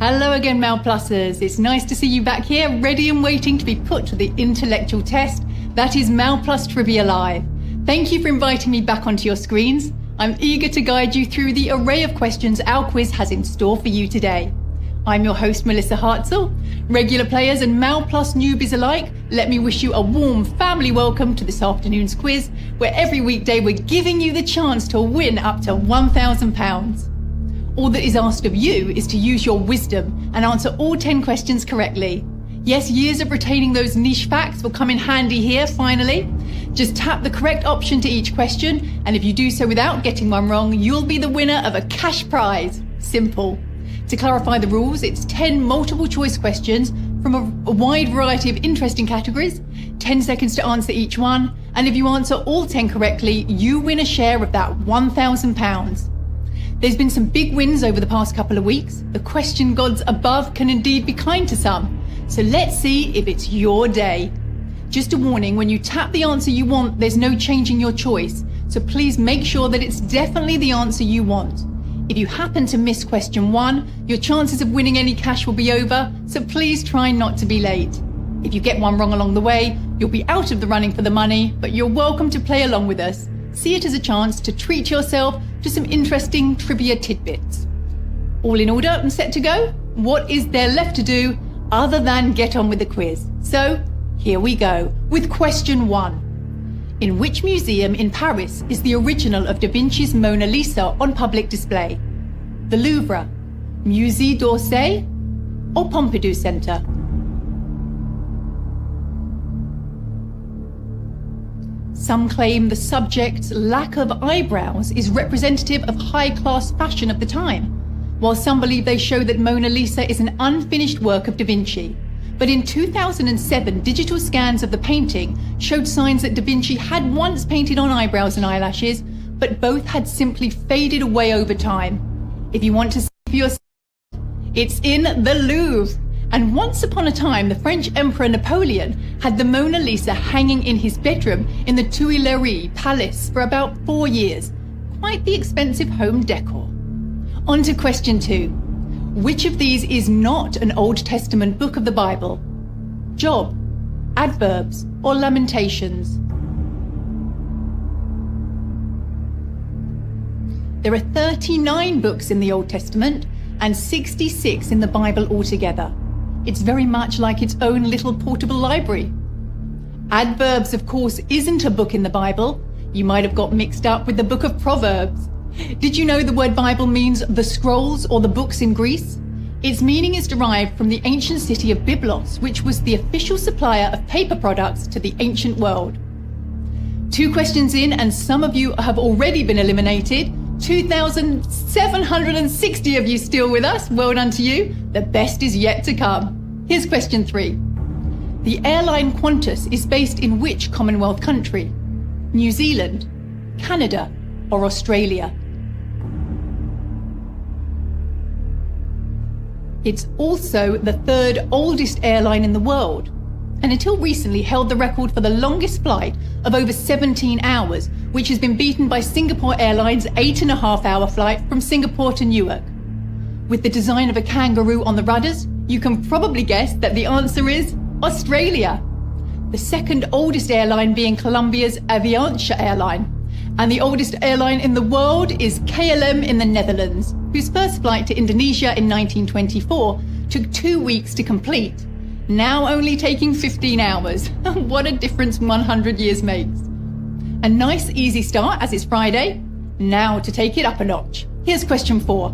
Hello again, Mal Plussers. It's nice to see you back here, ready and waiting to be put to the intellectual test. That is Mal Plus Trivia Live. Thank you for inviting me back onto your screens. I'm eager to guide you through the array of questions our quiz has in store for you today. I'm your host, Melissa Hartzell. Regular players and Mal Plus newbies alike, let me wish you a warm family welcome to this afternoon's quiz, where every weekday we're giving you the chance to win up to £1,000. All that is asked of you is to use your wisdom and answer all 10 questions correctly. Yes, years of retaining those niche facts will come in handy here, finally. Just tap the correct option to each question, and if you do so without getting one wrong, you'll be the winner of a cash prize. Simple. To clarify the rules, it's 10 multiple choice questions from a wide variety of interesting categories, 10 seconds to answer each one, and if you answer all 10 correctly, you win a share of that £1,000. There's been some big wins over the past couple of weeks. The question gods above can indeed be kind to some. So let's see if it's your day. Just a warning, when you tap the answer you want, there's no changing your choice. So please make sure that it's definitely the answer you want. If you happen to miss question 1, your chances of winning any cash will be over, so please try not to be late. If you get one wrong along the way, you'll be out of the running for the money, but you're welcome to play along with us. See it as a chance to treat yourself to some interesting trivia tidbits. All in order and set to go? What is there left to do other than get on with the quiz? So here we go with question 1. In which museum in Paris is the original of Da Vinci's Mona Lisa on public display? The Louvre, Musée d'Orsay, or Pompidou Centre? Some claim the subject's lack of eyebrows is representative of high-class fashion of the time, while some believe they show that Mona Lisa is an unfinished work of Da Vinci. But in 2007, digital scans of the painting showed signs that Da Vinci had once painted on eyebrows and eyelashes, but both had simply faded away over time. If you want to see for yourself, it's in the Louvre. And once upon a time, the French Emperor Napoleon had the Mona Lisa hanging in his bedroom in the Tuileries Palace for about 4 years. Quite the expensive home decor. On to question 2. Which of these is not an Old Testament book of the Bible? Job, Adverbs, or Lamentations? There are 39 books in the Old Testament and 66 in the Bible altogether. It's very much like its own little portable library. Adverbs, of course, isn't a book in the Bible. You might have got mixed up with the book of Proverbs. Did you know the word Bible means the scrolls or the books in Greece? Its meaning is derived from the ancient city of Byblos, which was the official supplier of paper products to the ancient world. 2 questions in, and some of you have already been eliminated. 2,760 of you still with us. Well done to you. The best is yet to come. Here's question 3. The airline Qantas is based in which Commonwealth country? New Zealand, Canada, or Australia? It's also the 3rd oldest airline in the world, and until recently held the record for the longest flight of over 17 hours, which has been beaten by Singapore Airlines' 8.5-hour flight from Singapore to Newark. With the design of a kangaroo on the rudders, you can probably guess that the answer is Australia. The 2nd oldest airline being Colombia's Avianca airline, and the oldest airline in the world is KLM in the Netherlands, whose first flight to Indonesia in 1924 took 2 weeks to complete, now only taking 15 hours. What a difference 100 years makes. A nice easy start as it's Friday. Now to take it up a notch. Here's question 4.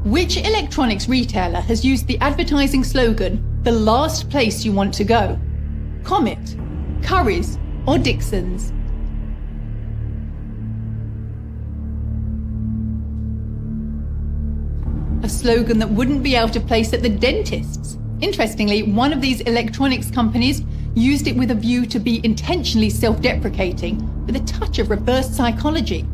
Which electronics retailer has used the advertising slogan, "The last place you want to go"? Comet, Currys, or Dixons? A slogan that wouldn't be out of place at the dentist's. Interestingly, one of these electronics companies used it with a view to be intentionally self-deprecating, with a touch of reverse psychology.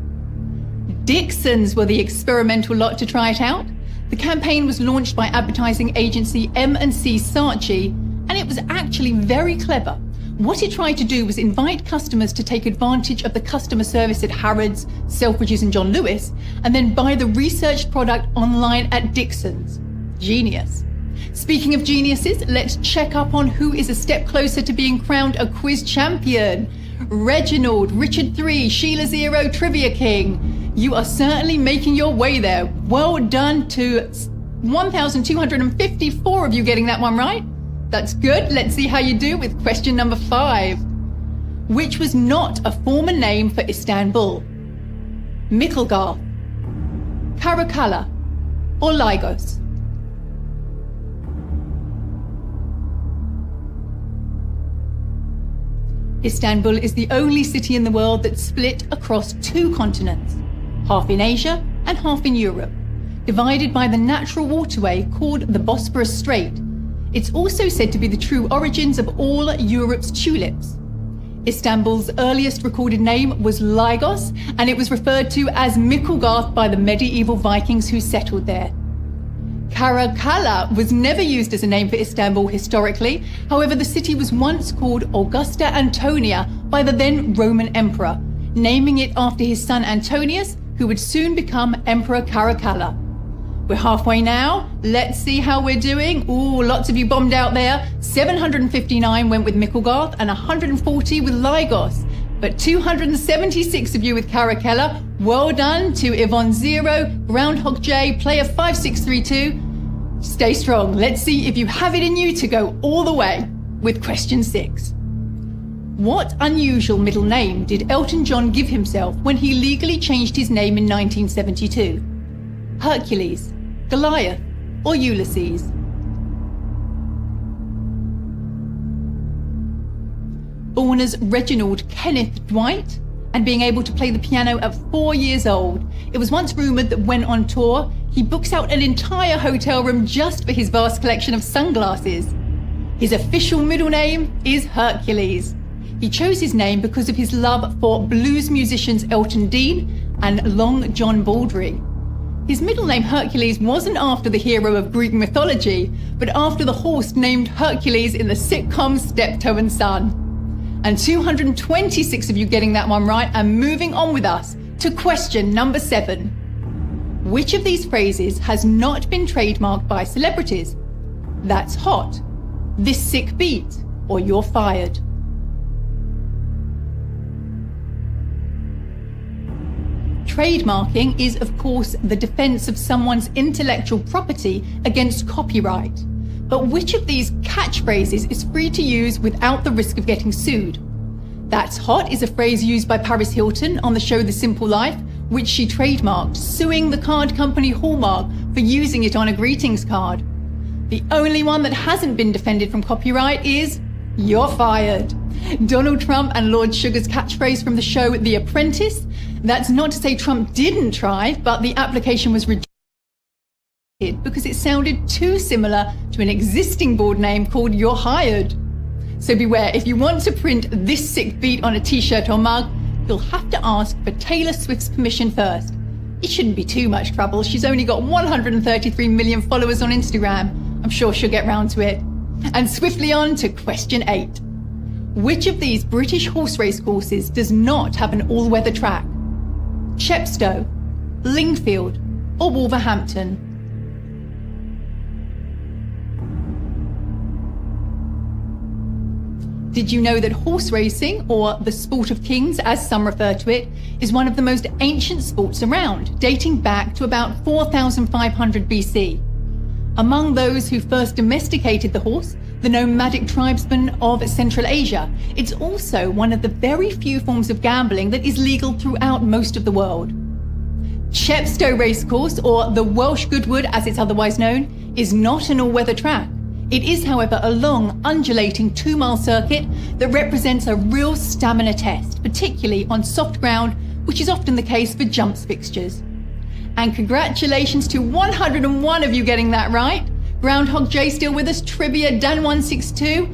Dixons were the experimental lot to try it out. The campaign was launched by advertising agency M&C Saatchi, and it was actually very clever. What it tried to do was invite customers to take advantage of the customer service at Harrods, Selfridges and John Lewis, and then buy the researched product online at Dixons. Genius. Speaking of geniuses, let's check up on who is a step closer to being crowned a quiz champion. Reginald, Richard 3, Sheila 0, Trivia King. You are certainly making your way there. Well done to 1,254 of you getting that one right. That's good. Let's see how you do with question number 5. Which was not a former name for Istanbul? Mikkelgarth, Caracalla, or Lygos? Istanbul is the only city in the world that's split across 2 continents, half in Asia and half in Europe, divided by the natural waterway called the Bosporus Strait. It's also said to be the true origins of all Europe's tulips. Istanbul's earliest recorded name was Lygos, and it was referred to as Mikkelgarth by the medieval Vikings who settled there. Caracalla was never used as a name for Istanbul historically. However, the city was once called Augusta Antonia by the then Roman emperor, naming it after his son Antonius, who would soon become Emperor Caracalla. We're halfway now. Let's see how we're doing. Ooh, lots of you bombed out there. 759 went with Mikkelgarth and 140 with Lygos. But 276 of you with Caracalla. Well done to Yvonne 0, Groundhog J, Player 5632. Stay strong. Let's see if you have it in you to go all the way with question 6. What unusual middle name did Elton John give himself when he legally changed his name in 1972? Hercules, Goliath, or Ulysses? Born as Reginald Kenneth Dwight and being able to play the piano at 4 years old, it was once rumoured that when on tour, he books out an entire hotel room just for his vast collection of sunglasses. His official middle name is Hercules. He chose his name because of his love for blues musicians Elton Dean and Long John Baldry. His middle name Hercules wasn't after the hero of Greek mythology, but after the horse named Hercules in the sitcom Steptoe and Son. And 226 of you getting that one right, and moving on with us to question number 7. Which of these phrases has not been trademarked by celebrities? That's hot, this sick beat, or you're fired. Trademarking is, of course, the defense of someone's intellectual property against copyright. But which of these catchphrases is free to use without the risk of getting sued? That's hot is a phrase used by Paris Hilton on the show The Simple Life, which she trademarked, suing the card company Hallmark for using it on a greetings card. The only one that hasn't been defended from copyright is "You're fired." Donald Trump and Lord Sugar's catchphrase from the show The Apprentice. That's not to say Trump didn't try, but the application was rejected because it sounded too similar to an existing board name called You're Hired. So beware, if you want to print this sick beat on a t-shirt or mug, you'll have to ask for Taylor Swift's permission first. It shouldn't be too much trouble. She's only got 133 million followers on Instagram. I'm sure she'll get round to it. And swiftly on to question 8. Which of these British horse race courses does not have an all-weather track? Chepstow, Lingfield, or Wolverhampton? Did you know that horse racing, or the sport of kings as some refer to it, is one of the most ancient sports around, dating back to about 4,500 BC? Among those who first domesticated the horse, the nomadic tribesmen of Central Asia, it's also one of the very few forms of gambling that is legal throughout most of the world. Chepstow Racecourse, or the Welsh Goodwood as it's otherwise known, is not an all-weather track. It is, however, a long, undulating 2-mile circuit that represents a real stamina test, particularly on soft ground, which is often the case for jumps fixtures. And congratulations to 101 of you getting that right. Groundhog J still with us, Trivia Dan 162.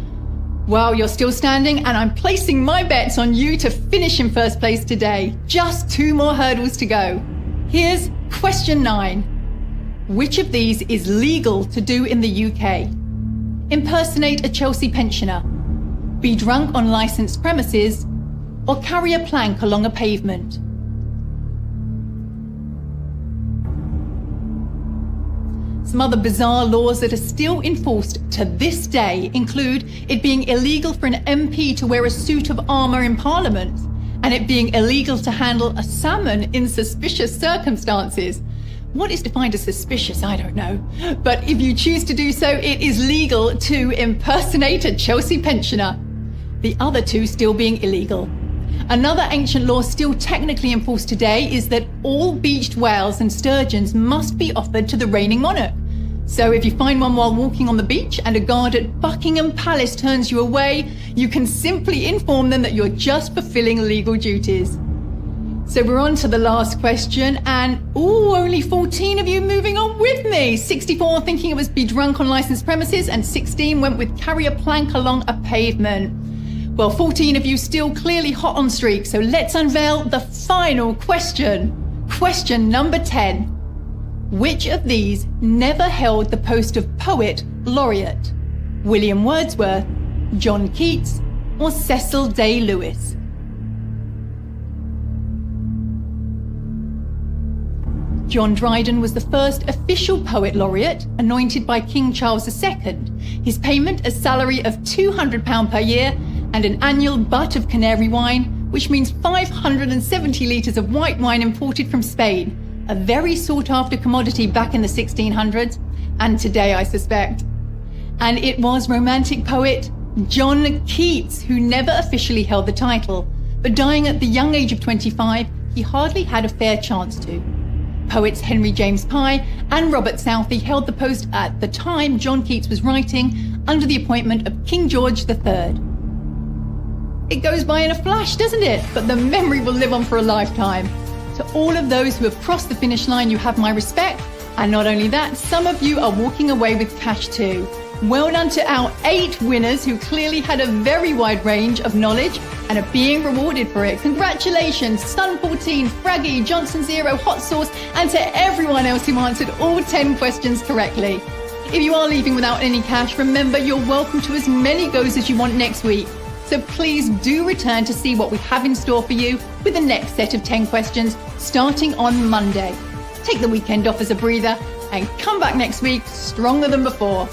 Well, you're still standing, and I'm placing my bets on you to finish in first place today. Just 2 more hurdles to go. Here's question 9. Which of these is legal to do in the UK? Impersonate a Chelsea pensioner, be drunk on licensed premises, or carry a plank along a pavement? Some other bizarre laws that are still enforced to this day include it being illegal for an MP to wear a suit of armour in Parliament, and it being illegal to handle a salmon in suspicious circumstances. What is defined as suspicious, I don't know. But if you choose to do so, it is legal to impersonate a Chelsea pensioner. The other two still being illegal. Another ancient law still technically enforced today is that all beached whales and sturgeons must be offered to the reigning monarch. So if you find one while walking on the beach and a guard at Buckingham Palace turns you away, you can simply inform them that you're just fulfilling legal duties. So we're on to the last question, and only 14 of you moving on with me. 64 thinking it was be drunk on licensed premises, and 16 went with carry a plank along a pavement. Well, 14 of you still clearly hot on streak, so let's unveil the final question. Question number 10. Which of these never held the post of poet laureate? William Wordsworth, John Keats, or Cecil Day-Lewis? John Dryden was the first official poet laureate, anointed by King Charles II. His payment a salary of £200 per year and an annual butt of Canary wine, which means 570 litres of white wine imported from Spain, a very sought-after commodity back in the 1600s, and today I suspect. And it was romantic poet John Keats who never officially held the title, but dying at the young age of 25, he hardly had a fair chance to. Poets Henry James Pye and Robert Southey held the post at the time John Keats was writing, under the appointment of King George III. It goes by in a flash, doesn't it? But the memory will live on for a lifetime. To all of those who have crossed the finish line, you have my respect. And not only that, some of you are walking away with cash too. Well done to our 8 winners who clearly had a very wide range of knowledge and are being rewarded for it. Congratulations, Sun14, Fraggy, Johnson Zero, Hot Sauce, and to everyone else who answered all 10 questions correctly. If you are leaving without any cash, remember you're welcome to as many goes as you want next week. So please do return to see what we have in store for you with the next set of 10 questions starting on Monday. Take the weekend off as a breather and come back next week stronger than before.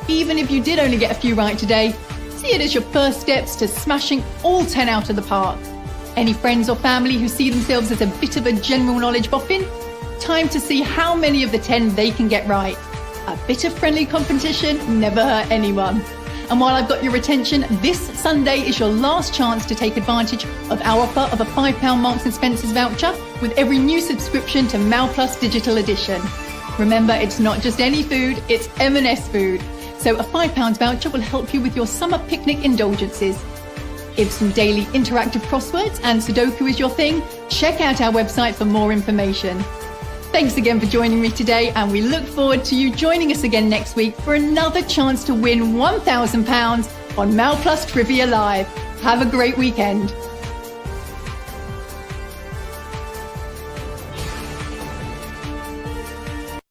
Even if you did only get a few right today, see it as your first steps to smashing all 10 out of the park. Any friends or family who see themselves as a bit of a general knowledge boffin? Time to see how many of the 10 they can get right. A bit of friendly competition never hurt anyone. And while I've got your attention, this Sunday is your last chance to take advantage of our offer of a £5 Marks & Spencer's voucher with every new subscription to Mal Plus Digital Edition. Remember, it's not just any food, it's M&S food. So a £5 voucher will help you with your summer picnic indulgences. If some daily interactive crosswords and Sudoku is your thing, check out our website for more information. Thanks again for joining me today, and we look forward to you joining us again next week for another chance to win £1,000 on Mal Plus Trivia Live. Have a great weekend.